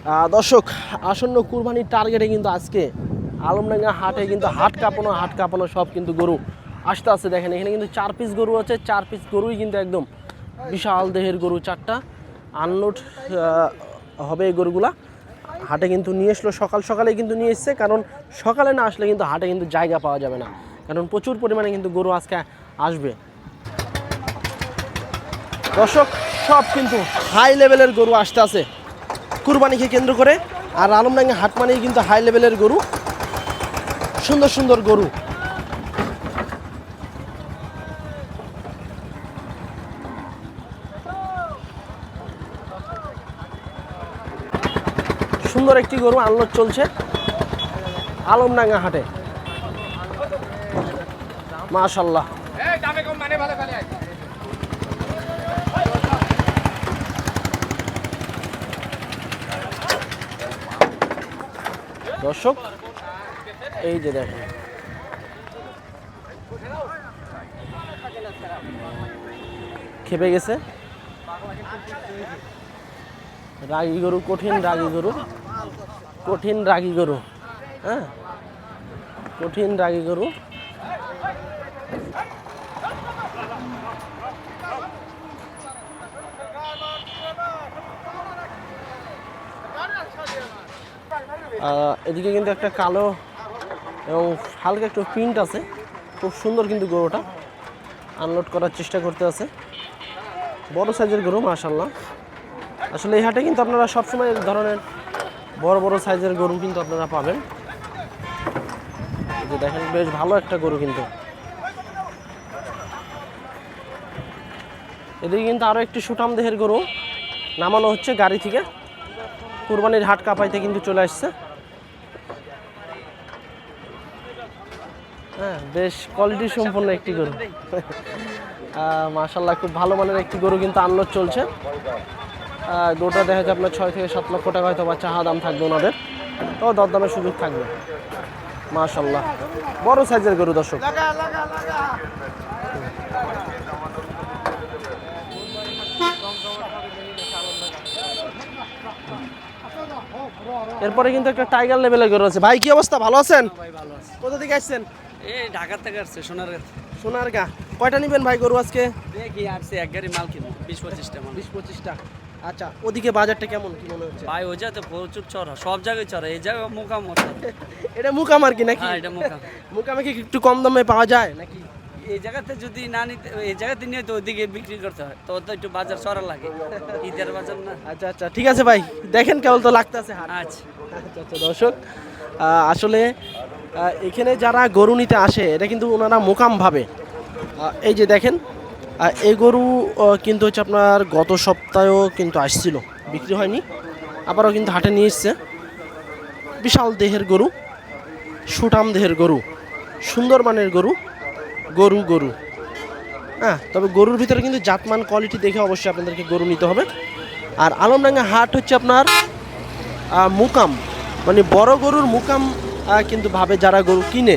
দর্শক, আসন্ন কুরবানির টার্গেটে কিন্তু আজকে আলমডাঙ্গা হাটে কিন্তু হাট কাঁপানো সব কিন্তু গরু আসতে আসতে। দেখেন এখানে কিন্তু 4 পিস গরু আছে, 4 পিস গরুই কিন্তু একদম বিশাল দেহের গরু। 4টা আনলোড হবে এই গরুগুলা। হাটে কিন্তু নিয়ে আসলো সকালে কিন্তু নিয়ে এসছে, কারণ সকালে না আসলে কিন্তু হাটে কিন্তু জায়গা পাওয়া যাবে না, কারণ প্রচুর পরিমাণে কিন্তু গরু আজকে আসবে। দর্শক, সব কিন্তু হাই লেভেলের গরু আসতে আছে কুরবানিকে কেন্দ্র করে। আর আলমডাঙ্গা হাট মানেই কিন্তু হাই লেভেলের গরু, সুন্দর সুন্দর গরু। সুন্দর একটি গরু আনলোড চলছে আলমডাঙ্গা হাটে, মাশাআল্লাহ। দর্শক, এই যে দেখেন খেপে গেছে রাগী গরু, কঠিন রাগী গরু, হ্যাঁ, কঠিন রাগী গরু। এদিকে কিন্তু একটা কালো এবং হালকা একটু প্রিন্ট আছে, খুব সুন্দর কিন্তু গরুটা আনলোড করার চেষ্টা করতে আছে। বড় সাইজের গরু, মাশাআল্লাহ। আসলে এই হাটে কিন্তু আপনারা সবসময় এই ধরনের বড় বড় সাইজের গরু কিন্তু আপনারা পাবেন। এই যে দেখেন বেশ ভালো একটা গরু কিন্তু। এদিকে কিন্তু আরও একটি সুঠাম দেহের গরু নামানো হচ্ছে গাড়ি থেকে, কুরবানির হাট কাঁপাইতে কিন্তু চলে আসছে। হ্যাঁ, বেশ কোয়ালিটি সম্পন্ন একটি গরু, মাশাআল্লাহ। খুব ভালো মানের একটি গরু কিন্তু আনলোড চলছে। গরুটা দেখা যায় আপনার 6 থেকে 7 লক্ষ টাকা হয়তো বা চাহা দাম থাকবে ওনাদের, তো দরদামের সুযোগ থাকবে। মাশাআল্লাহ, বড় সাইজের গরু। দর্শক, এরপরে কিন্তু একটা টাইগার লেভেলের গরু আছে। ভাই কি অবস্থা, ভালো আছেন? কোথা থেকে আসছেন? এই ঢাকা থেকে আসছে সোনারগাঁ। কয়টা নেবেন ভাই গরু আজকে? দেখি আসছে এক গাড়ি মাল কিনবো 20-25টা মাল। 20-25টা। আচ্ছা, ওদিকে বাজারটা কেমন, কি মনে হচ্ছে? ভাই ওই জায়গাতে প্রচুর চড়া, সব জায়গায় চড়া, এই জায়গায় মুকাম। এটা মুকাম আর কি নাকি? হ্যাঁ, এটা মুকাম। মুকামে কি একটু কম দামে পাওয়া যায় নাকি? এই জায়গাতে যদি না নিতে, এই জায়গাতে নিয়ে তো ওইদিকে বিক্রি করতে হয়, তো তো একটু বাজার চড়া লাগে, ঈদের বাজার না। আচ্ছা আচ্ছা, ঠিক আছে ভাই, দেখেন কেবল তো লাগতেছে হাট। আচ্ছা আচ্ছা আচ্ছা। দর্শক, আসলে এখানে যারা গরু নিতে আসে এটা কিন্তু ওনারা মোকাম ভাবে। এই যে দেখেন, এই গরু কিন্তু হচ্ছে আপনার গত সপ্তাহেও কিন্তু আসছিল, বিক্রি হয়নি, আবারও কিন্তু হাটে নিয়ে এসছে। বিশাল দেহের গরু, সুঠাম দেহের গরু, সুন্দর মানের গরু, গরু। হ্যাঁ, তবে গরুর ভিতরে কিন্তু জাতমান কোয়ালিটি দেখে অবশ্যই আপনাদেরকে গরু নিতে হবে। আর আলমডাঙ্গা হাট হচ্ছে আপনার মুকাম, মানে বড় গরুর মুকাম কিন্তু ভাবে যারা গরু কিনে।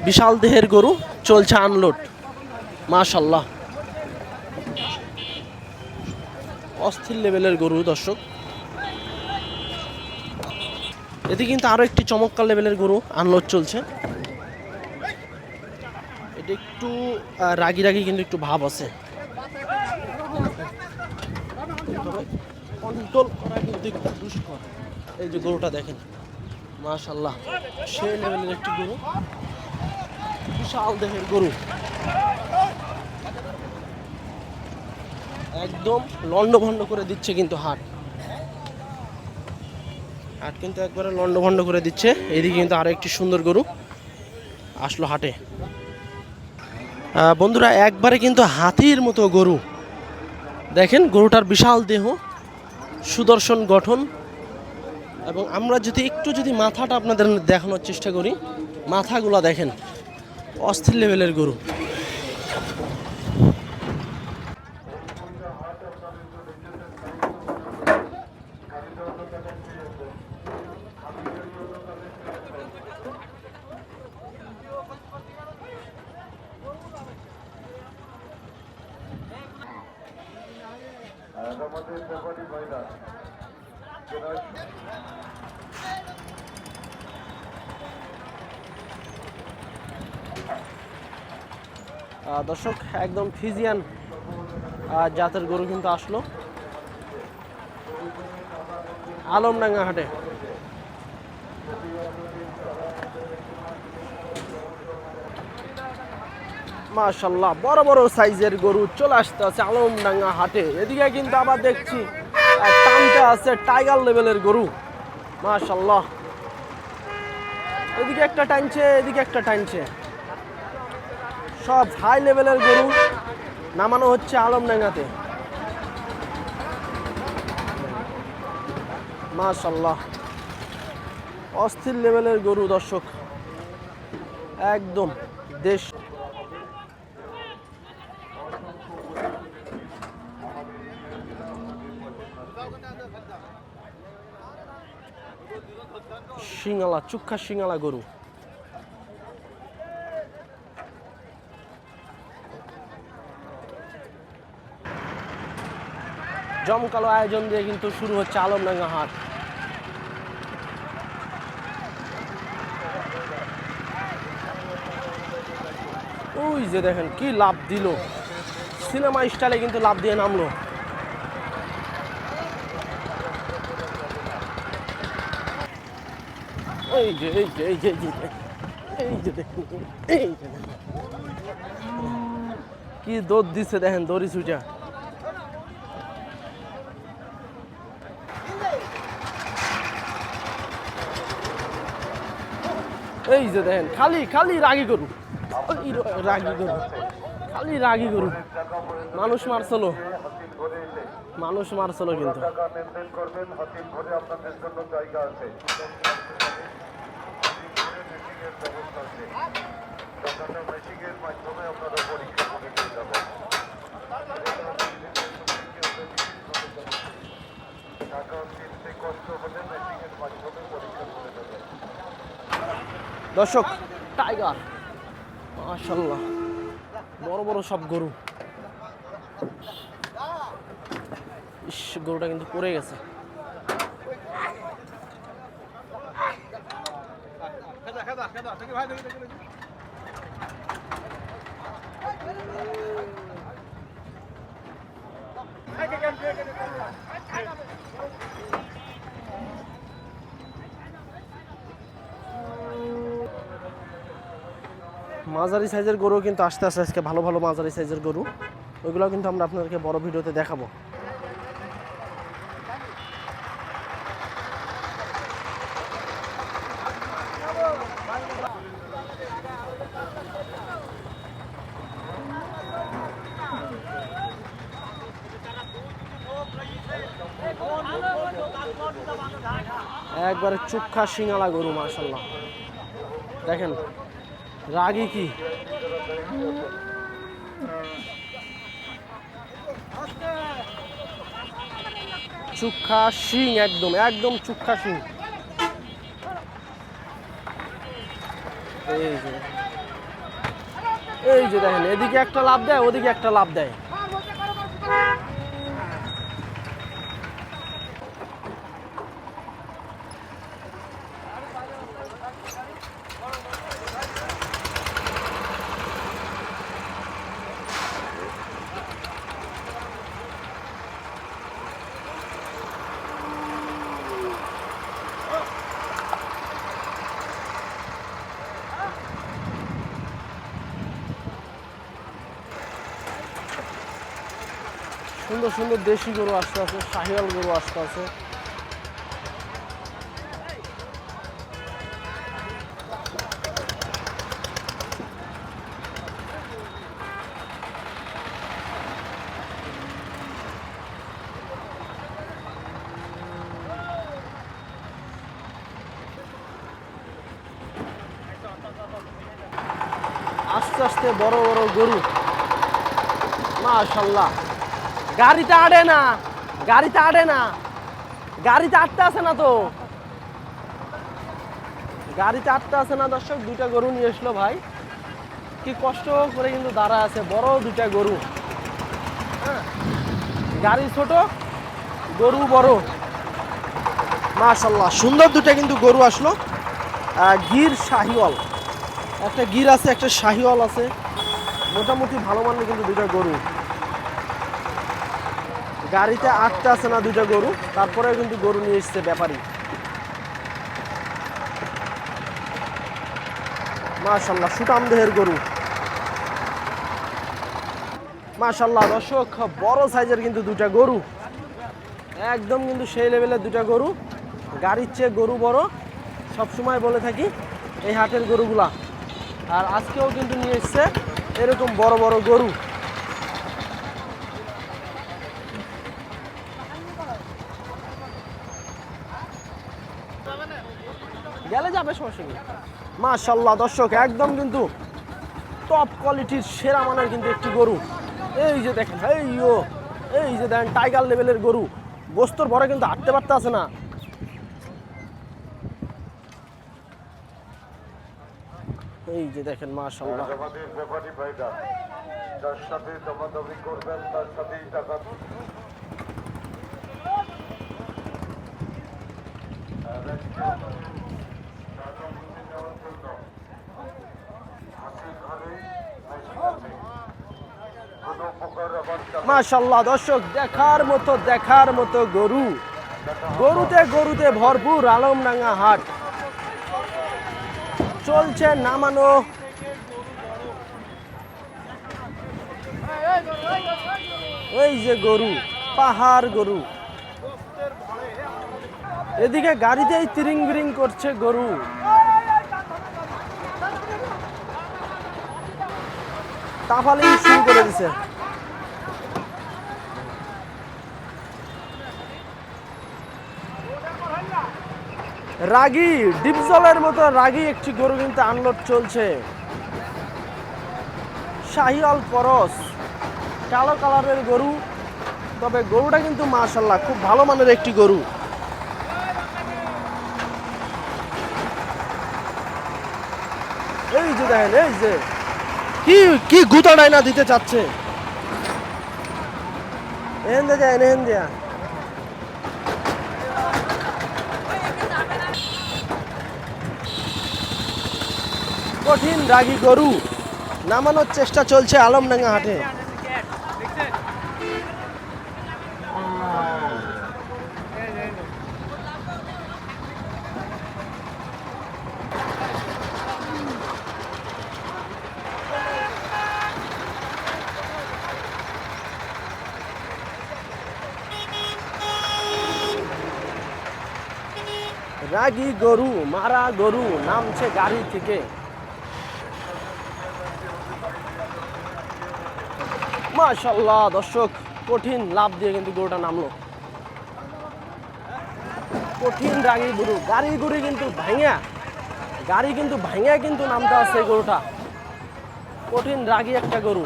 বিশাল দেহের গরু চলছে আনলোড, মাশাআল্লাহ, অস্থির লেভেলের গরু। দর্শক, এতে কিন্তু আরো একটি চমৎকার লেভেলের গরু আনলোড চলছে। এটা একটু রাগি কিন্তু একটু ভাব আছে, কন্ট্রোল করা কিন্তু একটু দুষ্কর। এই যে গরুটা দেখেন, মাশাআল্লাহ, সেই লেভেলের একটি গরু, বিশাল দেহের গরু, একদম লন্ডভন্ড করে দিচ্ছে কিন্তু হাট কিন্তু একবারে লন্ডভন্ড করে দিচ্ছে। এদিকে কিন্তু আরো একটি সুন্দর গরু আসলো হাটে। বন্ধুরা, একবারে কিন্তু হাতির মতো গরু, দেখেন গরুটার বিশাল দেহ, সুদর্শন গঠন। এবং আমরা যদি মাথাটা আপনাদের দেখানোর চেষ্টা করি, মাথাগুলা দেখেন, অস্থির লেভেলের গরু। দর্শক একদম ফিজিয়ান জাতের গরু কিন্তু আসলো আলমডাঙ্গা হাটে। মাশাআল্লাহ বড় বড় সাইজের গরু চলে আসতে আছে আলমডাঙ্গা হাটে। এদিকে কিন্তু আবার দেখছি টানটা আছে টাইগার লেভেলের গরু। মাশাআল্লাহ এদিকে একটা টানছে এদিকে একটা টানছে, সব হাই লেভেলের গরু নামানো হচ্ছে আলমডাঙ্গাতে। মাশাআল্লাহ অস্থির লেভেলের গরু দর্শক, একদম দেশ। সিঙ্গালা চুক্ষা সিঙ্গালা গরু। জমকালো আয়োজন দিয়ে কিন্তু শুরু হচ্ছে আলমডাঙ্গা হাট। ওই যে দেখেন কি লাভ দিল, সিনেমা স্টাইলে কিন্তু লাভ দিয়ে নামলো। এই যে এই যে এই যে এই যে দেখুন এই যে কি দৌড় দিচ্ছে দেখেন, দড়ি ছুটা। এই যে দেখেন খালি খালি রাগি গরু, রাগি গরু, খালি রাগি গরু। মানুষ মারছিল, মানুষ মারছিল কিন্তু। দর্শক টাইগার মাশাআল্লাহ বড় বড় সব গরু। ইস গরুটা কিন্তু পড়ে গেছে। মাঝারি সাইজের গরু কিন্তু আস্তে আস্তে আজকে ভালো ভালো মাঝারি সাইজের গরু, ওইগুলো কিন্তু আমরা আপনাদেরকে বড় ভিডিওতে দেখাবো। একবারে চুক্ষা সিঙ্গালা গরু মাশাআল্লাহ। দেখেন রাগি কি, চুক্ষা শিং, একদম একদম চুক্ষা শিং। এই যে দেখেন এদিকে একটা লাভ দেয় ওদিকে একটা লাভ দেয়। সুন্দর সুন্দর দেশি গরু আসতে আছে, শাহিওয়াল গরু আসতে আছে। আস্তে আস্তে বড় বড় গরু মাশাআল্লাহ। গাড়িতে আড়ে না, গাড়িতে আড়ে না, গাড়িতে আটতে আছে না তো, গাড়িতে আটতে আছে না। দর্শক দুইটা গরু নিয়ে এসলো ভাই, কি কষ্ট করে কিন্তু দাঁড়া আছে, বড় দুইটা গরু। হ্যাঁ গাড়ি ছোট গরু বড়, মাশাআল্লাহ সুন্দর দুটা কিন্তু গরু আসলো। গির শাহিওয়াল, একটা গির আছে, একটা শাহিওয়াল আছে, মোটামুটি ভালো মানের কিন্তু দুটা গরু। গাড়িতে আটটা আছে না দুটা গরু, তারপরে কিন্তু গরু নিয়ে এসছে ব্যাপারী। মাশাআল্লাহ সুটাম দেহের গরু, মাশাআল্লাহ দর্শক বড় সাইজের কিন্তু দুটা গরু, একদম কিন্তু সেই লেভেলের দুটা গরু। গাড়ির চেয়ে গরু বড়, সবসময় বলে থাকি এই হাটের গরুগুলা। আর আজকেও কিন্তু নিয়ে এসছে এরকম বড় বড় গরু। গেলে যাবে সমস্যা নেই। মাশাআল্লাহ দর্শক একদম কিন্তু টপ কোয়ালিটির সেরা মানের কিন্তু একটি গরু। এই যে দেখেন, এই যে দেখেন টাইগার লেভেলের গরু, গোস্তর ভরে কিন্তু হাঁটতে পারতে আছে না। এই যে দেখেন মাশাআল্লাহ, যার সাথে দামাদামি করবেন তার সাথেই টাকা। মাশাআল্লাহ দর্শক দেখার মতো গরু, গরুতে ভরপুর আলমডাঙ্গা হাট। চলছে নামানো, ওই যে গরু, পাহাড় গরু, এদিকে গাড়িতেই তিরিং বিরিং করছে গরু। তাফালি শুরু করে দিছে। রাগী ডিপজলের মতো রাগী একটি গরু কিন্তু আনলোড চলছে। শাহিওয়াল করস, কালো কালারের গরু, তবে গরুটা কিন্তু মাশাআল্লাহ খুব ভালো মানের একটি গরু। এই যে দেখেন, এই যে কি গুতাড়াই না দিতে চাচ্ছে। কঠিন রাগী গরু নামানোর চেষ্টা চলছে আলমডাঙ্গা হাটে। রাগী গরু, মারা গরু নামছে গাড়ি থেকে। মাশাআল্লাহ দর্শক কঠিন লাভ দিয়ে কিন্তু গরুটা নামলো। কঠিন রাগী গরু, গাড়ি কিন্তু ভাঙিয়া কিন্তু নামতে আছে গরুটা। কঠিন রাগী একটা গরু।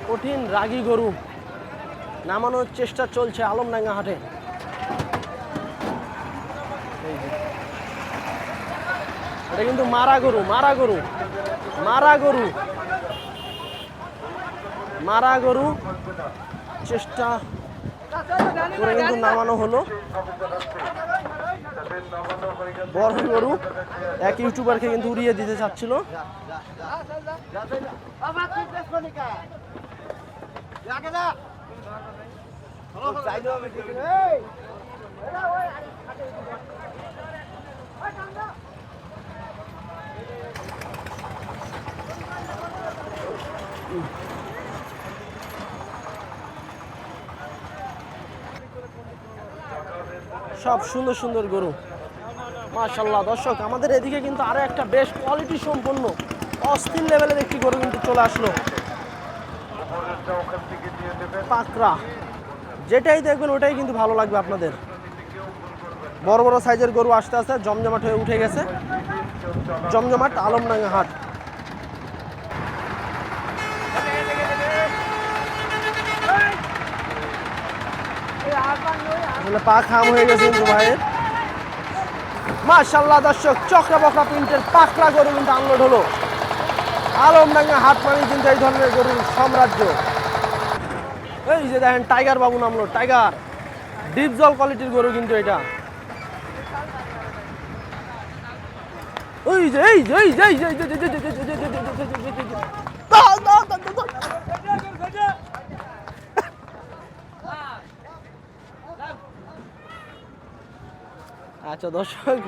কঠিন রাগী গরু নামানোর চেষ্টা চলছে আলমডাঙ্গা হাটে। এটা কিন্তু মারা গরু চেষ্টা করে কিন্তু নামানো হলো। বড় গরু এক ইউটিউবারকে কিন্তু উড়িয়ে দিতে চাচ্ছিল। সব সুন্দর সুন্দর গরু মাশাআল্লাহ। দর্শক আমাদের এদিকে কিন্তু আরো একটা বেশ কোয়ালিটি সম্পন্ন অস্থির লেভেলের একটি গরু কিন্তু চলে আসলো। পাকড়া, যেটাই দেখবেন ওটাই কিন্তু ভালো লাগবে আপনাদের। বড় বড় সাইজের গরু আসতে আসতে জমজমাট হয়ে উঠে গেছে। জমজমাট আলমডাঙ্গা হাট। পা খাম হয়ে গেছে কিন্তু ভাইয়ের। মাশাআল্লাহ দর্শক চকরা বকরা প্রিন্টের পাকড়া গরু কিন্তু আনলোড হলো আলমডাঙ্গা হাট মানে কিন্তু এই ধরনের গরুর সাম্রাজ্য। এই যে দেখেন টাইগার বাবু নামলো, টাইগার ডিপ জল কোয়ালিটির গরু কিন্তু এটা। এই যে এই যে এই যে এই যে এই যে আচ্ছা দর্শক,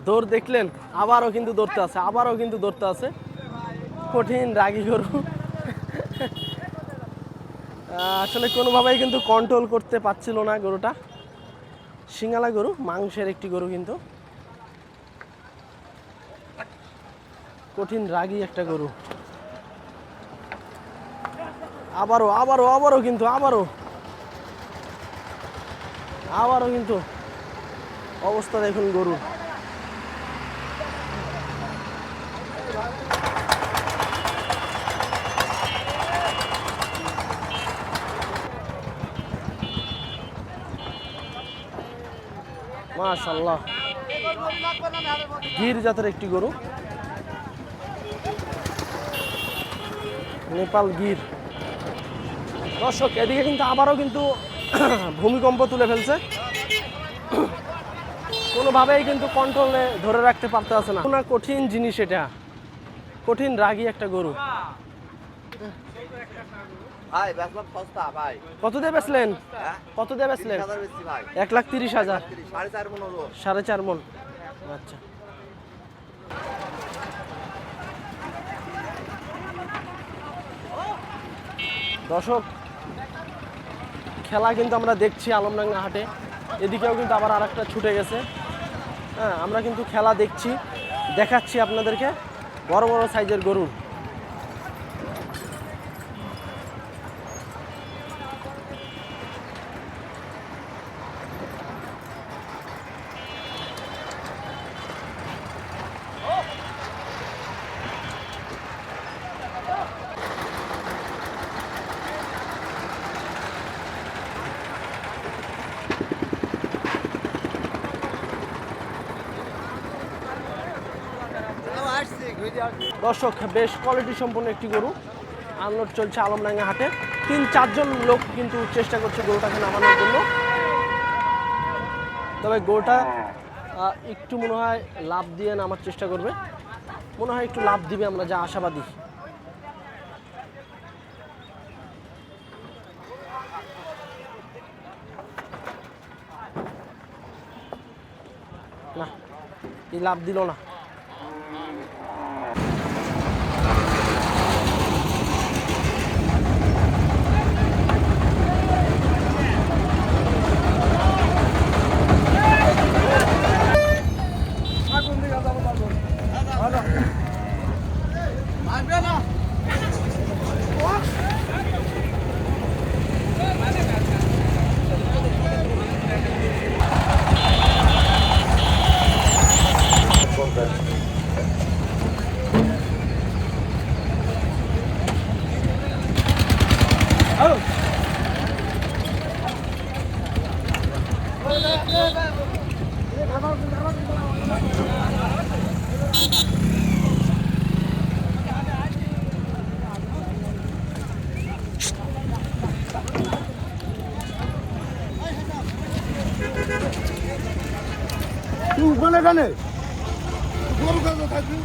দৌড় দেখলেন, আবারও কিন্তু দৌড়তে আছে, আবারও কিন্তু দৌড়তে আছে। কঠিন রাগী গরু, আসলে কোনোভাবেই কিন্তু কন্ট্রোল করতে পারছিল না গরুটা। সিঙ্গালা গরু, মাংসের একটি গরু, কিন্তু কঠিন রাগী একটা গরু। আবারও আবারও আবারও কিন্তু আবারও আবারও কিন্তু অবস্থা দেখুন গরুর। মাশাআল্লাহ, গির জাতের একটি গরু, নেপাল গির। দর্শক এদিকে কিন্তু আবারও কিন্তু ভূমিকম্প তুলে ফেলছে, কোনোভাবেই কিন্তু কন্ট্রোলে ধরে রাখতে পারতেছে না। না, কঠিন জিনিস এটা, কঠিন রাগী একটা গরু। ভাই বেচলাম সস্তা ভাই। কত দিয়ে বেচলেন? কত দিয়ে বেচলেন? 30,000 বেচছি ভাই। 1,30,000, 4.5 মন হলো। 4.5 মন। আচ্ছা, দর্শক খেলা কিন্তু আমরা দেখছি আলমডাঙ্গা হাটে। এদিকেও কিন্তু আবার আরেকটা ছুটে গেছে। হ্যাঁ, আমরা কিন্তু খেলা দেখছি, দেখাচ্ছি আপনাদেরকে বড় বড় সাইজের গরু। দর্শক বেশ কোয়ালিটি সম্পন্ন একটি গরু আনলোড চলছে আলমডাঙ্গা হাটে। 3-4 জন লোক কিন্তু চেষ্টা করছে গরুটাকে নামানোর জন্য। তবে গরুটা একটু মনে হয় লাভ দিয়ে নামার চেষ্টা করবে, মনে হয় একটু লাভ দিবে, আমরা যা আশাবাদী। না, এই লাভ দিল না। মানে এখানে গরু কাছে থাকবি।